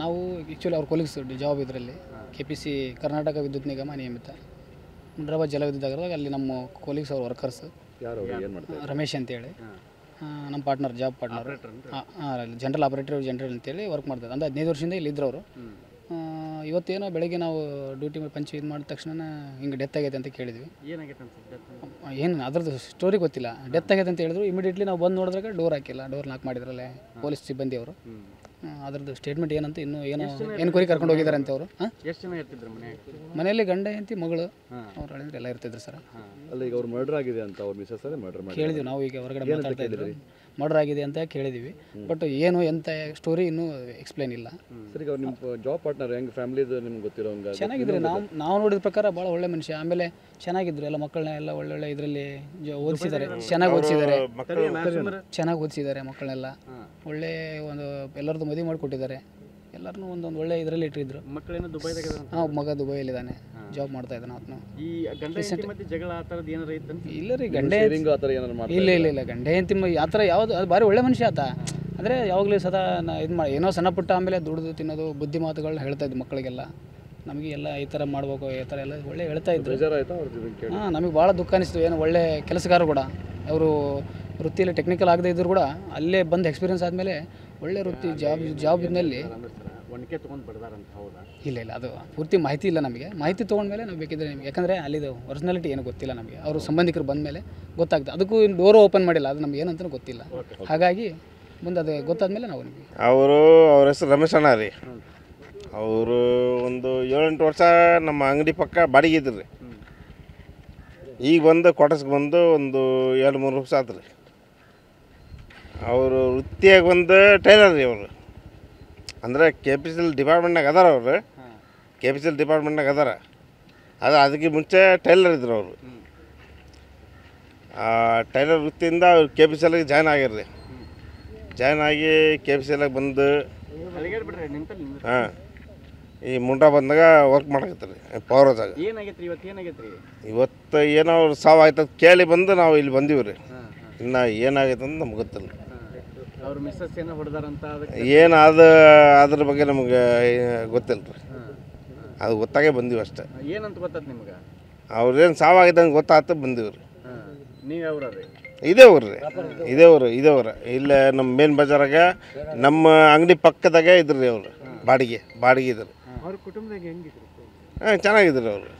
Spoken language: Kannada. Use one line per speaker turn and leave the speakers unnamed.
ನಾವು ಆ್ಯಕ್ಚುಲಿ ಅವ್ರ ಕೊಲೀಗ್ಸ್ ಜಾಬ್ ಇದರಲ್ಲಿ KPC ಕರ್ನಾಟಕ ವಿದ್ಯುತ್ ನಿಗಮ ನಿಯಮಿತ ಮುಂಡ್ರಾಬಾದ್ ಜಲವಿದ್ಯುತ್ ಆಗಿರೋದಾಗ ಅಲ್ಲಿ ನಮ್ಮ ಕೊಲೀಗ್ಸ್ ಅವ್ರ ವರ್ಕರ್ಸ್ ರಮೇಶ್ ಅಂತೇಳಿ ನಮ್ಮ partner job partner general operator general ಅಂತೇಳಿ ವರ್ಕ್ ಮಾಡ್ತಾರೆ ಅಂದರೆ 15 ವರ್ಷದಿಂದ ಇಲ್ಲಿ ಇದ್ರು ಅವರು. ಇವತ್ತೇನೋ ಬೆಳಗ್ಗೆ ನಾವು ಡ್ಯೂಟಿ ಪಂಚ್ ಇದು ಮಾಡಿದ ತಕ್ಷಣ ಹಿಂಗೆ ಡೆತ್ ಆಗೈತೆ ಅಂತ ಕೇಳಿದ್ವಿ. ಏನು ಅದ್ರದ್ದು ಸ್ಟೋರಿ ಗೊತ್ತಿಲ್ಲ. ಡೆತ್ ಆಗೈತೆ ಅಂತ ಹೇಳಿದ್ರು. ಇಮಿಡಿಯೇಟ್ಲಿ ನಾವು ಬಂದು ನೋಡಿದಾಗ ಡೋರ್ ಹಾಕಿಲ್ಲ, ಡೋರ್ ಲಾಕ್ ಮಾಡಿದ್ರಲ್ಲೇ ಪೊಲೀಸ್ ಸಿಬ್ಬಂದಿ ಅವರು. ಅದ್ರದ್ದು ಸ್ಟೇಟ್ಮೆಂಟ್ ಏನಂತ ಇನ್ನೂ ಏನೋ ಎನ್ಕ್ವೈರಿ ಕರ್ಕೊಂಡು ಹೋಗಿದ್ದಾರೆ ಅಂತ ಅವರು.
ಎಷ್ಟು ಜನ ಇರ್ತಿದ್ರು
ಮನೆಯಲ್ಲಿ ಗಂಡ ಹೆಂಡತಿ ಮಗಳು ಅವ್ರು ಹೇಳಿದ್ರೆ ಎಲ್ಲ ಇರ್ತಿದ್ರು ಸರ್.
ಅಲ್ಲಿ ಈಗ ಅವ್ರು ಮರ್ಡರ್ ಆಗಿದೆ ಅಂತ ಅವ್ರ ಮಿಸಸ್ ಮರ್ಡರ್ ಮಾಡಿ
ಕೇಳಿದ್ವಿ ನಾವು. ಈಗ ಹೊರಗಡೆ ಮಾತಾಡ್ತಾ ಇದ್ರು ಮರ್ಡರ್ ಆಗಿದೆ ಅಂತ ಕೇಳಿದ್ವಿ. ಬಟ್ ಏನು ಎಂತ ಸ್ಟೋರಿ ಇನ್ನೂ ಎಕ್ಸ್ಪ್ಲೈನ್ ಇಲ್ಲ.
ಸರಿ, ಅವ್ರು ನಿಮ್ಮ ಜಾಬ್ ಪಾರ್ಟ್ನರ್ ಹೆಂಗೆ ಫ್ಯಾಮಿಲಿದು ನಿಮ್ಗೆ ಗೊತ್ತಿರೋಂಗೆ
ಚೆನ್ನಾಗಿದ್ರು. ನಾವು ನೋಡಿದ ಪ್ರಕಾರ ಭಾಳ ಒಳ್ಳೆ ಮನುಷ್ಯ. ಆಮೇಲೆ ಚೆನ್ನಾಗಿದ್ರು. ಎಲ್ಲ ಮಕ್ಕಳನ್ನ ಎಲ್ಲ ಒಳ್ಳೊಳ್ಳೆ ಇದರಲ್ಲಿ ಓದಿಸಿದ್ದಾರೆ, ಚೆನ್ನಾಗಿ ಓದಿಸಿದ್ದಾರೆ, ಚೆನ್ನಾಗಿ ಓದಿಸಿದ್ದಾರೆ ಮಕ್ಕಳನ್ನೆಲ್ಲ. ಒಳ್ಳೆ ಒಂದು ಎಲ್ಲರದ್ದು ಮದುವೆ ಮಾಡಿಕೊಟ್ಟಿದ್ದಾರೆ. ಎಲ್ಲರನ್ನೂ ಒಂದೊಂದು ಒಳ್ಳೆ ಇದರಲ್ಲಿ ಇಟ್ಟಿದ್ರು.
ಮಕ್ಕಳೇನು ದುಬೈದಾಗ?
ಹಾಂ, ಮಗ ದುಬೈಯಲ್ಲಿದ್ದಾನೆ, ಜಾಬ್ ಮಾಡ್ತಾ ಇದ್ದಾನೆ ಅವನು.
ಈ ಗಂಡ ಹೆಂಡತಿ ಮಧ್ಯೆ ಜಗಳ ಆ ಥರದ್ದು ಏನಾರ ಇತ್ತು?
ಇಲ್ಲ ರೀ, ಗಂಡ
ಆ ಥರ ಏನಾರು ಮಾಡಿ
ಇಲ್ಲ ಗಂಡ ಹೆಂಡತಿ ಆ ಥರ ಯಾವುದು ಅದು ಭಾರಿ ಒಳ್ಳೆ ಮನುಷ್ಯ ಆತ. ಅಂದರೆ ಯಾವಾಗಲೂ ಸದಾ ಇದು ಮಾಡಿ ಏನೋ ಸಣ್ಣ ಪುಟ್ಟ ಆಮೇಲೆ ದುಡಿದು ತಿನ್ನೋದು ಬುದ್ಧಿ ಮಾತುಗಳನ್ನ ಹೇಳ್ತಾ ಇದ್ದು ಮಕ್ಕಳಿಗೆಲ್ಲ. ನಮಗೆ ಎಲ್ಲ ಈ ಥರ ಮಾಡಬೇಕು ಈ ಥರ ಎಲ್ಲ ಒಳ್ಳೆ ಹೇಳ್ತಾ ಇದ್ರು. ಹಾಂ, ನಮಗೆ ಭಾಳ ದುಃಖ ಅನಿಸ್ತು. ಏನು ಒಳ್ಳೆ ಕೆಲಸಗಾರ ಕೂಡ ಅವರು. ವೃತ್ತಿಯಲ್ಲಿ ಟೆಕ್ನಿಕಲ್ ಆಗದೆ ಇದ್ದರೂ ಕೂಡ ಅಲ್ಲೇ ಬಂದು ಎಕ್ಸ್ಪೀರಿಯನ್ಸ್ ಆದಮೇಲೆ ಒಳ್ಳೆ ವೃತ್ತಿ ಜಾಬ್ನಲ್ಲಿ
ಒನಕೆ ತೊಗೊಂಡು ಬರ್ದಾರಂತ. ಹೌದಾ?
ಇಲ್ಲ ಅದು ಪೂರ್ತಿ ಮಾಹಿತಿ ಇಲ್ಲ ನಮಗೆ. ಮಾಹಿತಿ ತೊಗೊಂಡ್ಮೇಲೆ ನಾವು ಬೇಕಿದ್ರೆ ನಿಮಗೆ, ಯಾಕಂದರೆ ಅಲ್ಲಿದು ಒರಿಜಿನಾಲಿಟಿ ಏನು ಗೊತ್ತಿಲ್ಲ ನಮಗೆ. ಅವರು ಸಂಬಂಧಿಕರು ಬಂದ ಮೇಲೆ ಗೊತ್ತಾಗ್ತದೆ. ಅದಕ್ಕೂ ಡೋರು ಓಪನ್ ಮಾಡಿಲ್ಲ, ಅದು ನಮ್ಗೆ ಏನಂತ ಗೊತ್ತಿಲ್ಲ. ಹಾಗಾಗಿ ಮುಂದೆ ಅದು ಗೊತ್ತಾದ್ಮೇಲೆ ನಾವು ನಿಮಗೆ
ಅವ್ರ ಹೆಸರು ರಮೇಶ್ ಅಣ್ಣ ರೀ. ಅವರು ಒಂದು 7-8 ವರ್ಷ ನಮ್ಮ ಅಂಗಡಿ ಪಕ್ಕ ಬಾಡಿಗೆ ಇದ್ರಿ ರೀ. ಈಗ ಬಂದು ಕ್ವಾರ್ಟರ್ಸ್ಗೆ ಬಂದು ಒಂದು 2-3 ವರ್ಷ ಆಯ್ತು ರೀ. ಅವರು ವೃತ್ತಿಯಾಗಿ ಬಂದು ಟೈಲರ್ ರೀ. ಅವರು ಅಂದರೆ KPC ಡಿಪಾರ್ಟ್ಮೆಂಟ್ನಾಗ ಅದಾರ. ಅವರು KPC ಡಿಪಾರ್ಟ್ಮೆಂಟ್ನಾಗ ಅದಾರ. ಅದಕ್ಕೆ ಮುಂಚೆ ಟೈಲರ್ ಇದ್ರು ಅವರು. ಟೈಲರ್ ವೃತ್ತಿಯಿಂದ ಅವ್ರು KPC ಜಾಯ್ನ್ ಆಗ್ಯಾರ್ರಿ. ಜಾಯ್ನ್ ಆಗಿ KPC ಬಂದು ಹಾಂ ಈ ಮುಂಡ್ರಾ ಬಂದಾಗ ವರ್ಕ್ ಮಾಡಕತ್ತೀರಿ ಪವರ್ದಾಗ. ಇವತ್ತು ಏನೋ ಅವ್ರು ಸಾವು ಆಯ್ತದ ಕೇಳಿ ಬಂದು ನಾವು ಇಲ್ಲಿ ಬಂದೀವಿ ರೀ. ಇನ್ನು ಏನಾಗೈತೆ ಅಂತ ನಮ್ಗೆ ಗೊತ್ತಿಲ್ಲ.
ಅವ್ರ ಮಿಸ್ಸಸ್ ಏನೋ ಹೊಡೆದಾರಂತ,
ಏನು ಅದ್ರ ಬಗ್ಗೆ ನಮಗೆ ಗೊತ್ತಿಲ್ಲ ರೀ. ಅದು ಗೊತ್ತಾಗೇ ಬಂದೀವಿ ಅಷ್ಟೇ.
ಏನಂತ ಗೊತ್ತಾಯ್ತು ನಿಮ್ಗೆ?
ಅವ್ರೇನು ಸಾವಾಗೈತಂಗೆ ಗೊತ್ತಾಗ್ತ ಬಂದೀವಿ ರೀ.
ನೀವು ಯಾವ್ರ ರೀ?
ಇದೇ ಊರು ಇಲ್ಲೇ ನಮ್ಮ ಮೇನ್ ಬಜಾರಾಗ ನಮ್ಮ ಅಂಗಡಿ ಪಕ್ಕದಾಗೆ ಇದ್ರಿ ಅವರು. ಬಾಡಿಗೆ ಇದ್ರು.
ಅವ್ರ ಕುಟುಂಬದಾಗ ಹೆಂಗಿದ್ರು?
ಹಾಂ, ಚೆನ್ನಾಗಿದ್ರು ಅವರು.